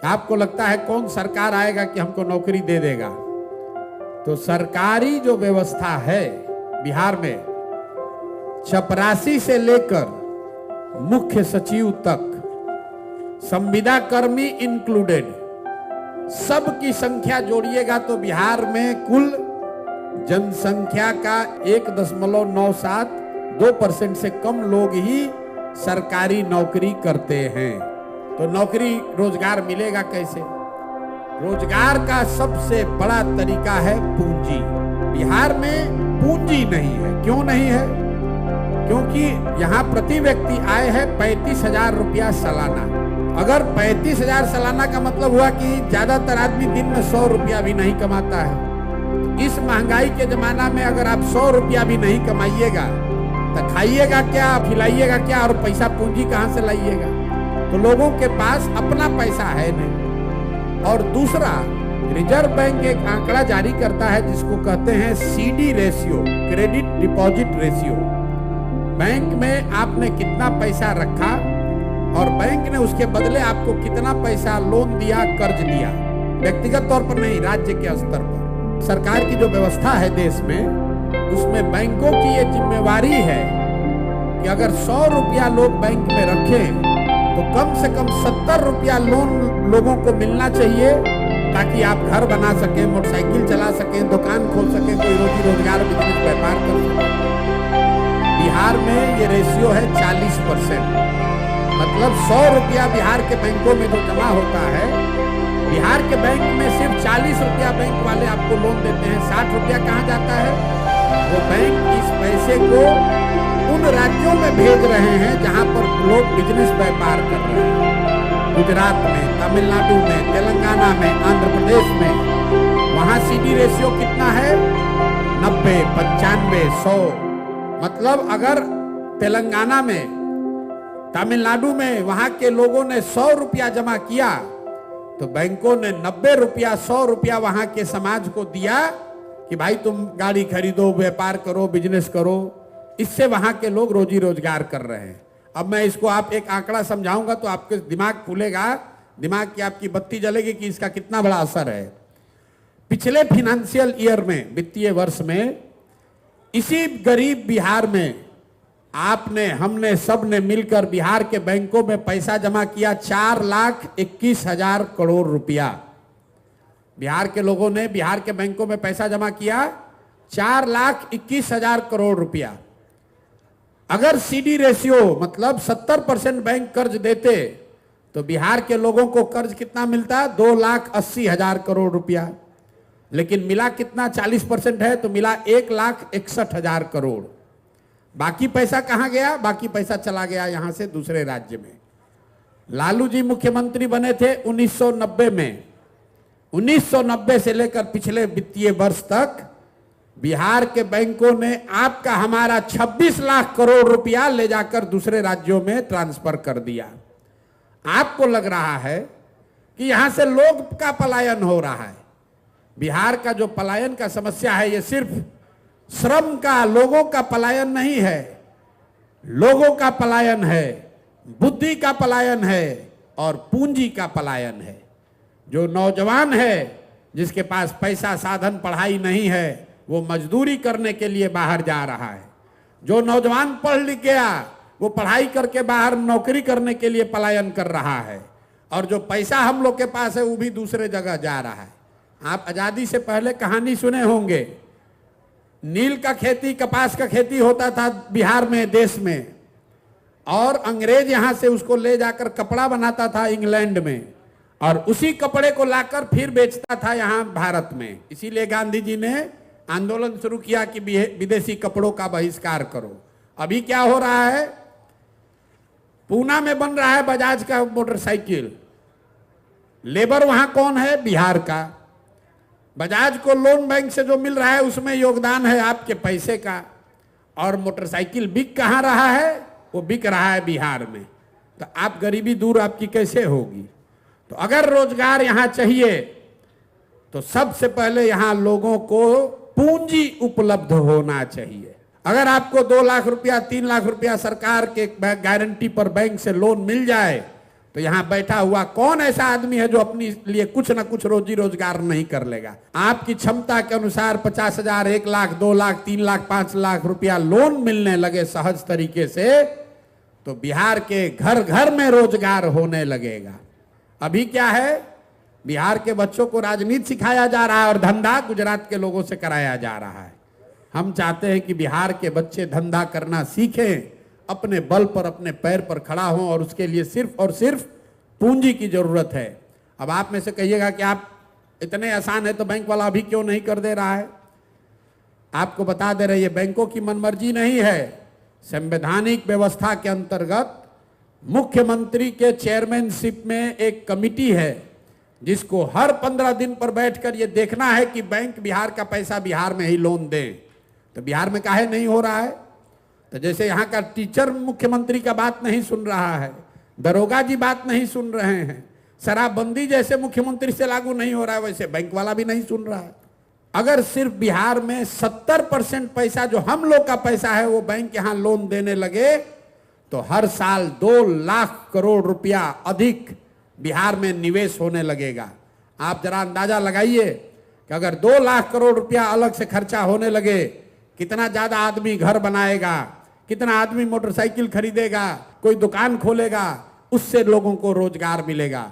आपको लगता है कौन सरकार आएगा कि हमको नौकरी दे देगा? तो सरकारी जो व्यवस्था है बिहार में, चपरासी से लेकर मुख्य सचिव तक, संविदा कर्मी इंक्लूडेड, सबकी संख्या जोड़िएगा तो बिहार में कुल जनसंख्या का 1.97-2% से कम लोग ही सरकारी नौकरी करते हैं। तो नौकरी रोजगार मिलेगा कैसे? रोजगार का सबसे बड़ा तरीका है पूंजी। बिहार में पूंजी नहीं है। क्यों नहीं है? क्योंकि यहाँ प्रति व्यक्ति आय है 35,000 रुपया सालाना। अगर 35,000 सालाना का मतलब हुआ कि ज्यादातर आदमी दिन में 100 रुपया भी नहीं कमाता है। इस महंगाई के जमाना में अगर आप 100 रुपया भी नहीं कमाइएगा तो खाइएगा क्या, खिलाइएगा क्या, और पैसा पूंजी कहाँ से लाइएगा? तो लोगों के पास अपना पैसा है नहीं। और दूसरा, रिजर्व बैंक एक आंकड़ा जारी करता है जिसको कहते हैं CD ratio, credit deposit ratio. Bank में आपने कितना पैसा रखा और बैंक ने उसके बदले आपको कितना पैसा लोन दिया, कर्ज दिया, व्यक्तिगत तौर पर नहीं, राज्य के स्तर पर। सरकार की जो व्यवस्था है देश में, उसमें बैंकों की ये जिम्मेवारी है कि अगर 100 रुपया लोग बैंक में रखें तो कम से कम 70 रुपया लोन लोगों को मिलना चाहिए, ताकि आप घर बना सकें, मोटरसाइकिल चला सकें, दुकान खोल सकें, कोई रोजी रोजगार, बिजनेस, व्यापार कर सकें। बिहार में ये रेशियो है 40%। मतलब 100 रुपया बिहार के बैंकों में जो जमा होता है, बिहार के बैंक में सिर्फ 40 रुपया बैंक वाले आपको लोन देते हैं। 60 रुपया कहाँ जाता है? वो बैंक इस पैसे को उन राज्यों में भेज रहे हैं जहां पर लोग बिजनेस व्यापार कर रहे हैं। गुजरात में, तमिलनाडु में, तेलंगाना में, आंध्र प्रदेश में। वहां CD रेशियो कितना है? 90, 95, 100। मतलब अगर तेलंगाना में, तमिलनाडु में वहां के लोगों ने 100 रुपया जमा किया तो बैंकों ने 90 रुपया, 100 रुपया वहां के समाज को दिया कि भाई तुम गाड़ी खरीदो, व्यापार करो, बिजनेस करो। इससे वहां के लोग रोजी रोजगार कर रहे हैं। अब मैं इसको आप एक आंकड़ा समझाऊंगा तो आपके दिमाग खुलेगा, दिमाग की आपकी बत्ती जलेगी कि इसका कितना बड़ा असर है। पिछले फाइनेंशियल ईयर में, वित्तीय वर्ष में, इसी गरीब बिहार में आपने, हमने, सब ने मिलकर बिहार के बैंकों में पैसा जमा किया 4,21,000 करोड़ रुपया। बिहार के लोगों ने बिहार के बैंकों में पैसा जमा किया 4,21,000 करोड़ रुपया। अगर CD रेशियो मतलब 70% बैंक कर्ज देते तो बिहार के लोगों को कर्ज कितना मिलता? 2,80,000 करोड़ रुपया। लेकिन मिला कितना? 40% है तो मिला 1,61,000 करोड़। बाकी पैसा कहां गया? बाकी पैसा चला गया यहां से दूसरे राज्य में। लालू जी मुख्यमंत्री बने थे 1990 में। 1990 से लेकर पिछले वित्तीय वर्ष तक बिहार के बैंकों ने आपका, हमारा 26 लाख करोड़ रुपया ले जाकर दूसरे राज्यों में ट्रांसफर कर दिया। आपको लग रहा है कि यहां से लोग का पलायन हो रहा है। बिहार का जो पलायन का समस्या है, ये सिर्फ श्रम का, लोगों का पलायन नहीं है। लोगों का पलायन है, बुद्धि का पलायन है और पूंजी का पलायन है। जो नौजवान है, जिसके पास पैसा, साधन, पढ़ाई नहीं है, वो मजदूरी करने के लिए बाहर जा रहा है। जो नौजवान पढ़ लिख गया, वो पढ़ाई करके बाहर नौकरी करने के लिए पलायन कर रहा है। और जो पैसा हम लोग के पास है वो भी दूसरे जगह जा रहा है। आप आजादी से पहले कहानी सुने होंगे, नील का खेती, कपास का खेती होता था बिहार में, देश में, और अंग्रेज यहां से उसको ले जाकर कपड़ा बनाता था इंग्लैंड में, और उसी कपड़े को लाकर फिर बेचता था यहां भारत में। इसीलिए गांधी जी ने आंदोलन शुरू किया कि विदेशी कपड़ों का बहिष्कार करो। अभी क्या हो रहा है? पूना में बन रहा है बजाज का मोटरसाइकिल। लेबर वहां कौन है? बिहार का। बजाज को लोन बैंक से जो मिल रहा है उसमें योगदान है आपके पैसे का। और मोटरसाइकिल बिक कहां रहा है? वो बिक रहा है बिहार में। तो आप गरीबी दूर आपकी कैसे होगी? तो अगर रोजगार यहां चाहिए तो सबसे पहले यहां लोगों को पूंजी उपलब्ध होना चाहिए। अगर आपको 2 लाख रुपया, 3 लाख रुपया सरकार के गारंटी पर बैंक से लोन मिल जाए तो यहां बैठा हुआ कौन ऐसा आदमी है जो अपने लिए कुछ ना कुछ रोजी रोजगार नहीं कर लेगा? आपकी क्षमता के अनुसार 50,000, 1 लाख, 2 लाख, 3 लाख, 5 लाख रुपया लोन मिलने लगे सहज तरीके से, तो बिहार के घर घर में रोजगार होने लगेगा। अभी क्या है, बिहार के बच्चों को राजनीति सिखाया जा रहा है और धंधा गुजरात के लोगों से कराया जा रहा है। हम चाहते हैं कि बिहार के बच्चे धंधा करना सीखें, अपने बल पर अपने पैर पर खड़ा हों, और उसके लिए सिर्फ और सिर्फ पूंजी की जरूरत है। अब आप में से कहिएगा कि आप इतने आसान है तो बैंक वाला अभी क्यों नहीं कर दे रहा है? आपको बता दे रहे, ये बैंकों की मनमर्जी नहीं है। संवैधानिक व्यवस्था के अंतर्गत मुख्यमंत्री के चेयरमैनशिप में एक कमिटी है जिसको हर 15 दिन पर बैठकर ये देखना है कि बैंक बिहार का पैसा बिहार में ही लोन दे। तो बिहार में काहे नहीं हो रहा है? तो जैसे यहाँ का टीचर मुख्यमंत्री का बात नहीं सुन रहा है, दरोगा जी बात नहीं सुन रहे हैं, शराबबंदी जैसे मुख्यमंत्री से लागू नहीं हो रहा है, वैसे बैंक वाला भी नहीं सुन रहा है। अगर सिर्फ बिहार में 70% पैसा जो हम लोग का पैसा है वो बैंक यहाँ लोन देने लगे, तो हर साल 2 लाख करोड़ रुपया अधिक बिहार में निवेश होने लगेगा। आप जरा अंदाजा लगाइए कि अगर 2 लाख करोड़ रुपया अलग से खर्चा होने लगे, कितना ज्यादा आदमी घर बनाएगा, कितना आदमी मोटरसाइकिल खरीदेगा, कोई दुकान खोलेगा, उससे लोगों को रोजगार मिलेगा।